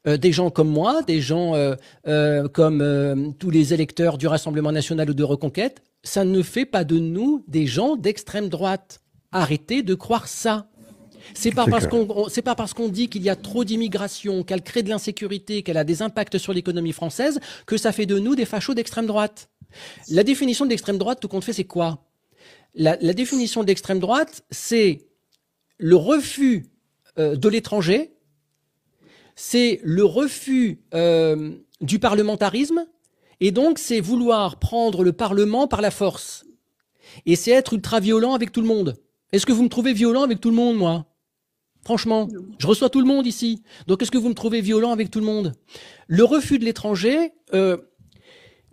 des gens comme moi, des gens comme tous les électeurs du Rassemblement national ou de Reconquête, ça ne fait pas de nous des gens d'extrême droite. Arrêtez de croire ça. C'est clair. C'est pas parce qu'on dit qu'il y a trop d'immigration, qu'elle crée de l'insécurité, qu'elle a des impacts sur l'économie française, que ça fait de nous des fachos d'extrême droite. La définition d'extrême droite, tout compte fait, c'est quoi? La définition d'extrême droite, c'est le refus de l'étranger, c'est le refus du parlementarisme, et donc c'est vouloir prendre le Parlement par la force. Et c'est être ultra-violent avec tout le monde. Est-ce que vous me trouvez violent avec tout le monde, moi? Franchement, je reçois tout le monde ici. Donc est-ce que vous me trouvez violent avec tout le monde? Le refus de l'étranger,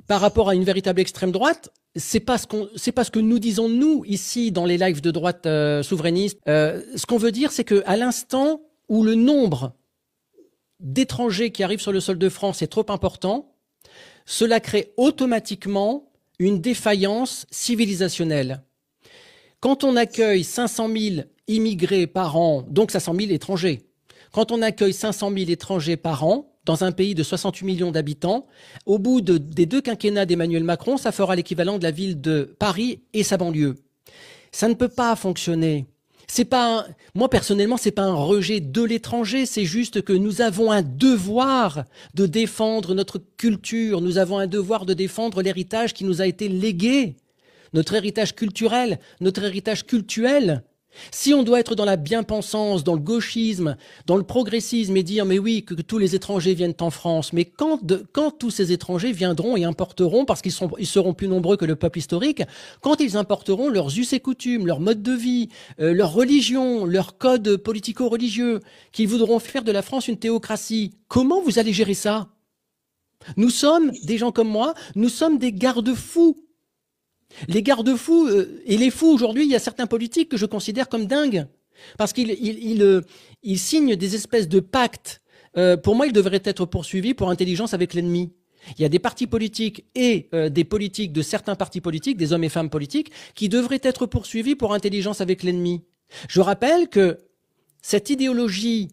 par rapport à une véritable extrême droite, c'est pas ce que nous disons nous ici dans les lives de droite souverainiste. Ce qu'on veut dire, c'est que à l'instant où le nombre d'étrangers qui arrivent sur le sol de France est trop important, cela crée automatiquement une défaillance civilisationnelle. Quand on accueille 500 000 immigrés par an, donc 500 000 étrangers, quand on accueille 500 000 étrangers par an, dans un pays de 68 millions d'habitants, au bout des 2 quinquennats d'Emmanuel Macron, ça fera l'équivalent de la ville de Paris et sa banlieue. Ça ne peut pas fonctionner. Moi personnellement, c'est pas un rejet de l'étranger, c'est juste que nous avons un devoir de défendre notre culture, nous avons un devoir de défendre l'héritage qui nous a été légué, notre héritage culturel, notre héritage cultuel. Si on doit être dans la bien-pensance, dans le gauchisme, dans le progressisme et dire mais oui, que tous les étrangers viennent en France, mais quand tous ces étrangers viendront et importeront, parce qu'ils seront plus nombreux que le peuple historique, quand ils importeront leurs us et coutumes, leur mode de vie, leur religion, leur code politico-religieux, qu'ils voudront faire de la France une théocratie, comment vous allez gérer ça? Nous sommes, des gens comme moi, nous sommes des garde-fous. Les garde-fous et les fous aujourd'hui, il y a certains politiques que je considère comme dingues. Parce qu'ils signent des espèces de pactes. Pour moi, ils devraient être poursuivis pour intelligence avec l'ennemi. Il y a des partis politiques et des politiques de certains partis politiques, des hommes et femmes politiques, qui devraient être poursuivis pour intelligence avec l'ennemi. Je rappelle que cette idéologie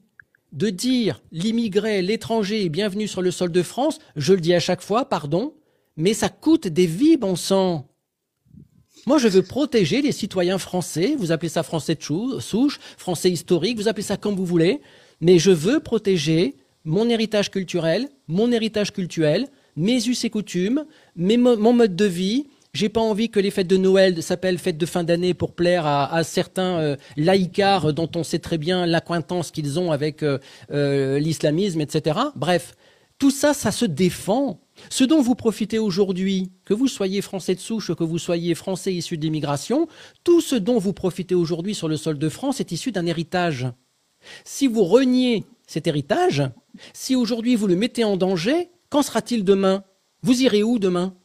de dire l'immigré, l'étranger est bienvenu sur le sol de France, je le dis à chaque fois, pardon, mais ça coûte des vies, bon sang. Moi, je veux protéger les citoyens français, vous appelez ça français de souche, français historique, vous appelez ça comme vous voulez, mais je veux protéger mon héritage culturel, mon héritage cultuel, mes us et coutumes, mon mode de vie. J'ai pas envie que les fêtes de Noël s'appellent fêtes de fin d'année pour plaire à certains laïcards dont on sait très bien l'accointance qu'ils ont avec l'islamisme, etc. Bref, tout ça, ça se défend. Ce dont vous profitez aujourd'hui, que vous soyez français de souche, que vous soyez français issu d'immigration, tout ce dont vous profitez aujourd'hui sur le sol de France est issu d'un héritage. Si vous reniez cet héritage, si aujourd'hui vous le mettez en danger, qu'en sera-t-il demain? Vous irez où demain?